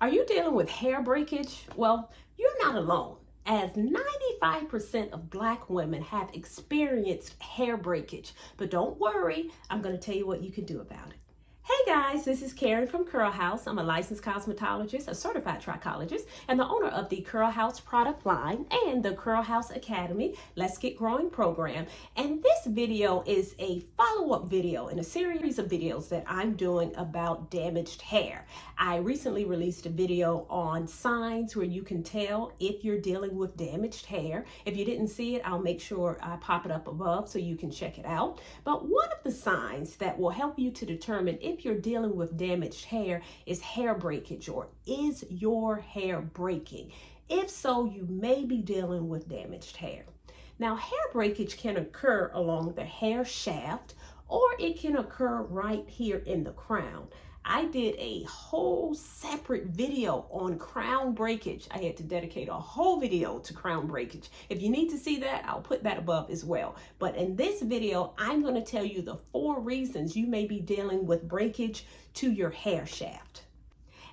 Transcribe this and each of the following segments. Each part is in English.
Are you dealing with hair breakage? Well, you're not alone, as 95% of Black women have experienced hair breakage. But don't worry, I'm going to tell you what you can do about it. Hey guys, this is Karen from Curl House. I'm a licensed cosmetologist, a certified trichologist, and the owner of the Curl House product line and the Curl House Academy Let's Get Growing program. And this video is a follow-up video in a series of videos that I'm doing about damaged hair. I recently released a video on signs where you can tell if you're dealing with damaged hair. If you didn't see it, I'll make sure I pop it up above so you can check it out. But one of the signs that will help you to determine if you're dealing with damaged hair is hair breakage, or is your hair breaking? If so, you may be dealing with damaged hair. Now, hair breakage can occur along the hair shaft, or it can occur right here in the crown. I did a whole separate video on crown breakage. I had to dedicate a whole video to crown breakage. If you need to see that, I'll put that above as well. But in this video, I'm going to tell you the 4 reasons you may be dealing with breakage to your hair shaft.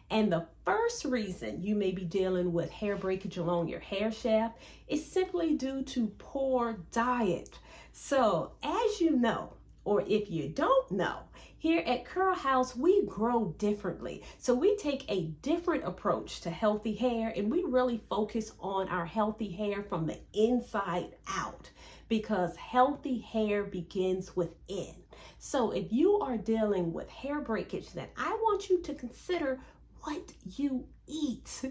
And the first reason you may be dealing with hair breakage along your hair shaft is simply due to poor diet. So as you know, or if you don't know, here at Curl House, we grow differently. So we take a different approach to healthy hair, and we really focus on our healthy hair from the inside out, because healthy hair begins within. So if you are dealing with hair breakage, then I want you to consider what you eat.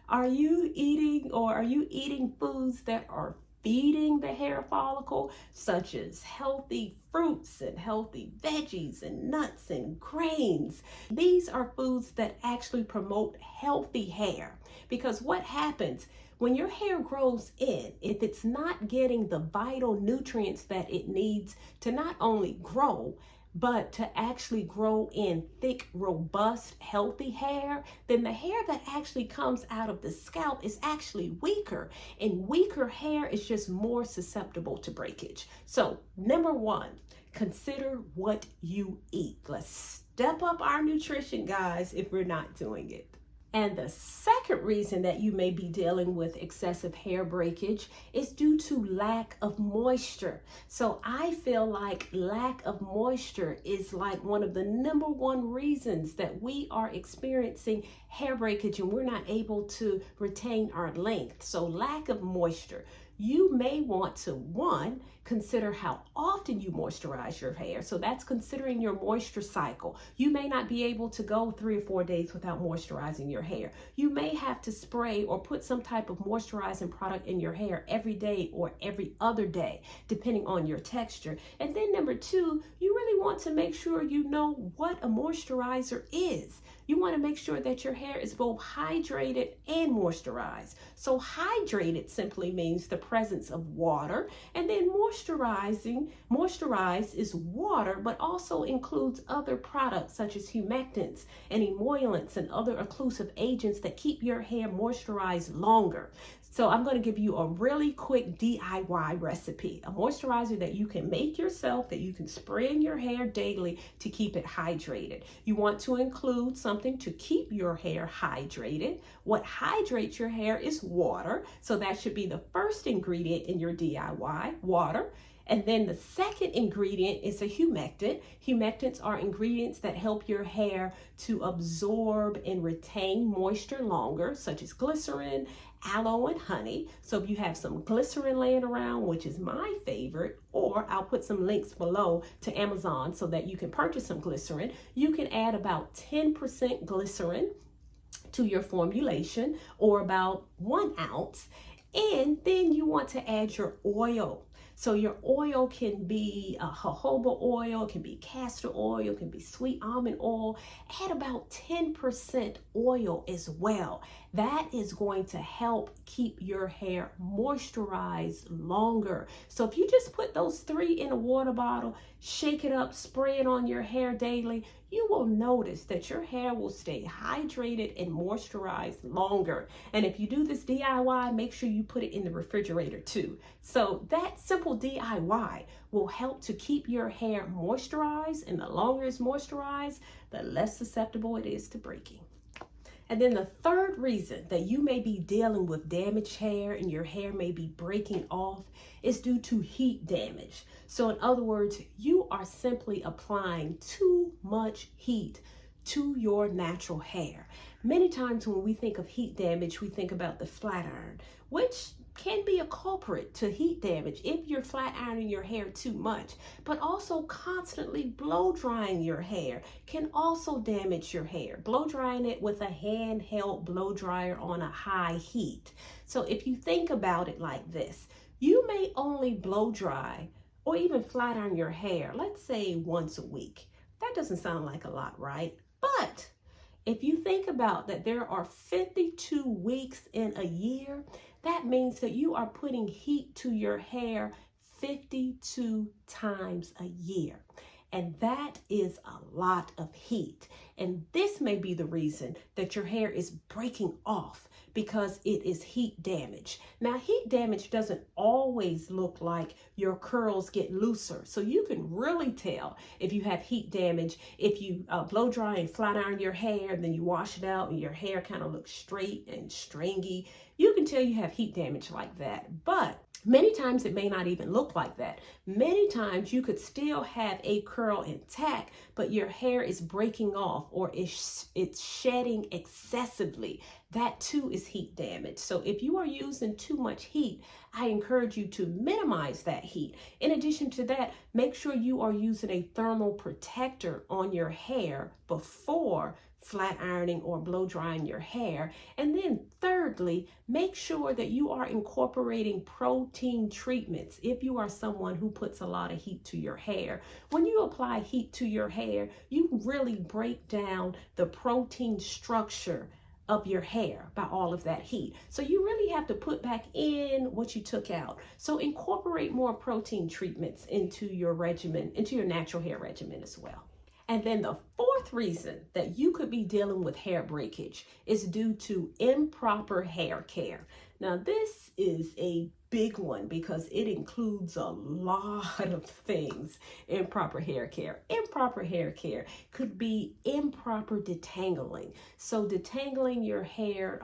Are you eating foods that are feeding the hair follicle, such as healthy fruits and healthy veggies and nuts and grains? These are foods that actually promote healthy hair, because what happens when your hair grows in, if it's not getting the vital nutrients that it needs to not only grow, but to actually grow in thick, robust, healthy hair, then the hair that actually comes out of the scalp is actually weaker, and weaker hair is just more susceptible to breakage. So number 1, consider what you eat. Let's step up our nutrition, guys, if we're not doing it. And the second reason that you may be dealing with excessive hair breakage is due to lack of moisture. So I feel like lack of moisture is like one of the number 1 reasons that we are experiencing hair breakage and we're not able to retain our length. So lack of moisture. You may want to, 1, consider how often you moisturize your hair. So that's considering your moisture cycle. You may not be able to go 3 or 4 days without moisturizing your hair. You may have to spray or put some type of moisturizing product in your hair every day or every other day, depending on your texture. And then number 2, you really want to make sure you know what a moisturizer is. You want to make sure that your hair is both hydrated and moisturized. So hydrated simply means the presence of water, and then moisturize is water, but also includes other products such as humectants and emollients and other occlusive agents that keep your hair moisturized longer. So I'm going to give you a really quick DIY recipe, a moisturizer that you can make yourself, that you can spray in your hair daily to keep it hydrated. You want to include something to keep your hair hydrated. What hydrates your hair is water. So that should be the first ingredient in your DIY, water. And then the second ingredient is a humectant. Humectants are ingredients that help your hair to absorb and retain moisture longer, such as glycerin, aloe, and honey. So if you have some glycerin laying around, which is my favorite, or I'll put some links below to Amazon so that you can purchase some glycerin, you can add about 10% glycerin to your formulation, or about 1 ounce. And then you want to add your oil. So your oil can be jojoba oil, can be castor oil, can be sweet almond oil. Add about 10% oil as well. That is going to help keep your hair moisturized longer. So if you just put those 3 in a water bottle, shake it up, spray it on your hair daily, you will notice that your hair will stay hydrated and moisturized longer. And if you do this DIY, make sure you put it in the refrigerator too. So that simple DIY will help to keep your hair moisturized, and the longer it's moisturized, the less susceptible it is to breaking. And then the third reason that you may be dealing with damaged hair and your hair may be breaking off is due to heat damage. So in other words, you are simply applying too much heat to your natural hair. Many times when we think of heat damage, we think about the flat iron, which can be a culprit to heat damage if you're flat ironing your hair too much. But also constantly blow drying your hair can also damage your hair. Blow drying it with a handheld blow dryer on a high heat. So if you think about it like this, you may only blow dry or even flat iron your hair, let's say once a week. That doesn't sound like a lot, right? But if you think about that there are 52 weeks in a year, that means that you are putting heat to your hair 52 times a year. And that is a lot of heat. And this may be the reason that your hair is breaking off, because it is heat damage. Now, heat damage doesn't always look like your curls get looser. So you can really tell if you have heat damage if you blow dry and flat iron your hair and then you wash it out and your hair kind of looks straight and stringy. You can tell you have heat damage like that. But many times it may not even look like that. Many times you could still have a curl intact, but your hair is breaking off or it's shedding excessively. That too is heat damage. So if you are using too much heat, I encourage you to minimize that heat. In addition to that, make sure you are using a thermal protector on your hair before flat ironing or blow drying your hair. And then thirdly, make sure that you are incorporating protein treatments if you are someone who puts a lot of heat to your hair. When you apply heat to your hair, you really break down the protein structure of your hair by all of that heat. So you really have to put back in what you took out. So incorporate more protein treatments into your regimen, into your natural hair regimen as well. And then the fourth reason that you could be dealing with hair breakage is due to improper hair care. Now, this is a big one because it includes a lot of things. Improper hair care. Improper hair care could be improper detangling. So detangling your hair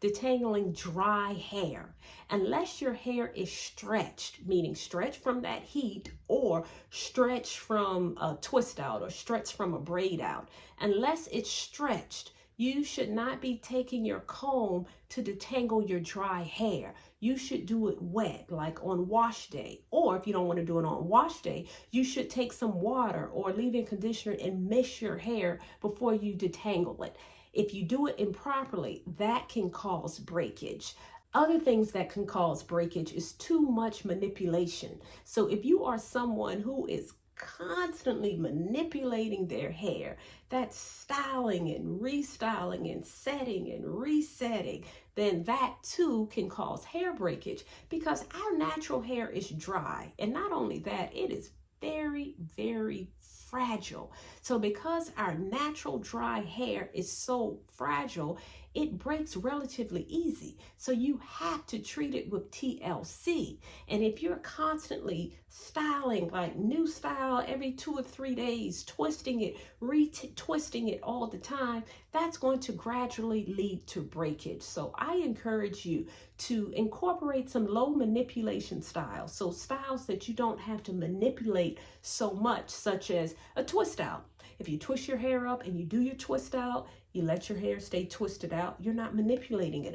detangling dry hair. Unless your hair is stretched, meaning stretched from that heat or stretched from a twist out or stretched from a braid out. Unless it's stretched, you should not be taking your comb to detangle your dry hair. You should do it wet, like on wash day. Or if you don't want to do it on wash day, you should take some water or leave-in conditioner and mist your hair before you detangle it. If you do it improperly, that can cause breakage. Other things that can cause breakage is too much manipulation. So if you are someone who is constantly manipulating their hair, that's styling and restyling and setting and resetting, then that too can cause hair breakage because our natural hair is dry. And not only that, it is very, very fragile. So because our natural dry hair is so fragile, it breaks relatively easy. So you have to treat it with TLC. And if you're constantly styling like new style every 2 or 3 days, twisting it, retwisting it all the time, that's going to gradually lead to breakage. So I encourage you to incorporate some low manipulation styles. So styles that you don't have to manipulate so much, such as a twist out. If you twist your hair up and you do your twist out, you let your hair stay twisted out, you're not manipulating it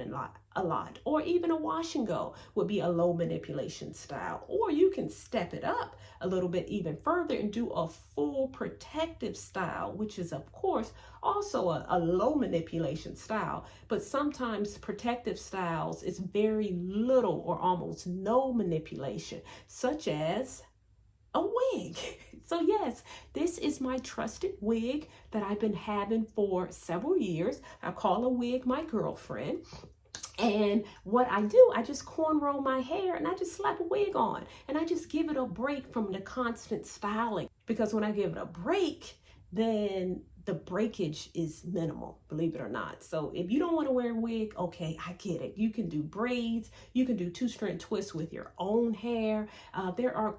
a lot. Or even a wash and go would be a low manipulation style. Or you can step it up a little bit even further and do a full protective style, which is of course also a low manipulation style. But sometimes protective styles is very little or almost no manipulation, such as a wig. So yes, this is my trusted wig that I've been having for several years. I call a wig my girlfriend. And what I do, I just cornrow my hair and I just slap a wig on and I just give it a break from the constant styling. Because when I give it a break, then the breakage is minimal, believe it or not. So if you don't want to wear a wig, okay, I get it. You can do braids, you can do 2-strand twists with your own hair. There are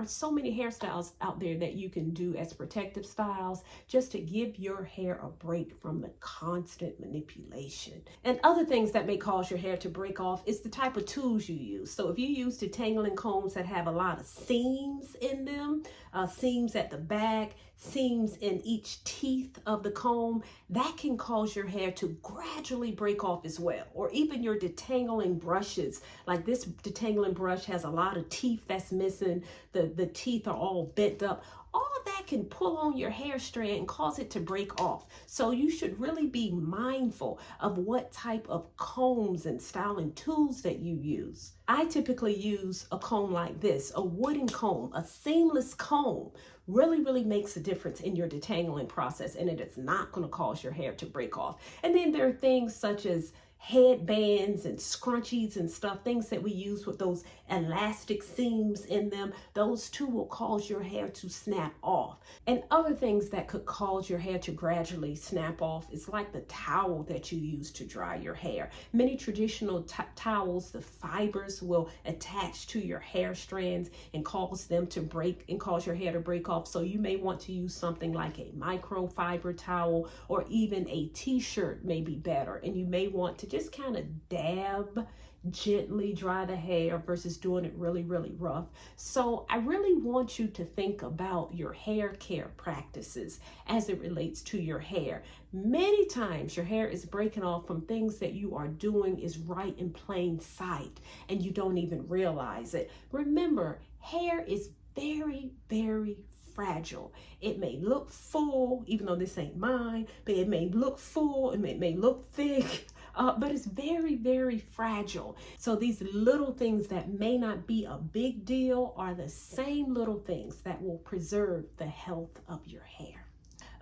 so many hairstyles out there that you can do as protective styles just to give your hair a break from the constant manipulation. And other things that may cause your hair to break off is the type of tools you use. So if you use detangling combs that have a lot of seams in them, seams at the back, seams in each teeth of the comb, that can cause your hair to gradually break off as well. Or even your detangling brushes, like this detangling brush has a lot of teeth that's missing, the teeth are all bent up. All of that can pull on your hair strand and cause it to break off. So you should really be mindful of what type of combs and styling tools that you use. I typically use a comb like this, a wooden comb, a seamless comb. Really makes a difference in your detangling process, and it is not going to cause your hair to break off. And then there are things such as headbands and scrunchies and stuff, things that we use with those elastic seams in them. Those too will cause your hair to snap off. And other things that could cause your hair to gradually snap off is like the towel that you use to dry your hair. Many traditional towels, the fibers will attach to your hair strands and cause them to break and cause your hair to break off. So you may want to use something like a microfiber towel, or even a t-shirt may be better. And you may want to just kind of dab, gently dry the hair versus doing it really rough. So I really want you to think about your hair care practices as it relates to your hair. Many times your hair is breaking off from things that you are doing is right in plain sight and you don't even realize it. Remember, hair is very fragile. It may look full, even though this ain't mine, but it may look full and it may look thick. But it's very fragile. So these little things that may not be a big deal are the same little things that will preserve the health of your hair.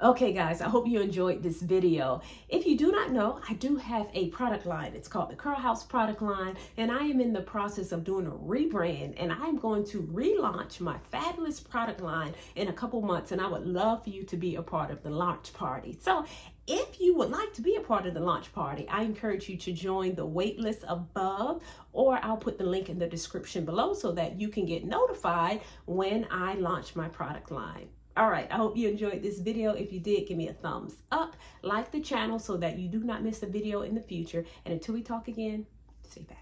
Okay guys, I hope you enjoyed this video. If you do not know, I do have a product line. It's called the Curl House product line, and I am in the process of doing a rebrand, and I'm going to relaunch my fabulous product line in a couple months, and I would love for you to be a part of the launch party. So if you would like to be a part of the launch party, I encourage you to join the wait list above, or I'll put the link in the description below so that you can get notified when I launch my product line. All right, I hope you enjoyed this video. If you did, give me a thumbs up, like the channel so that you do not miss a video in the future. And until we talk again, stay back.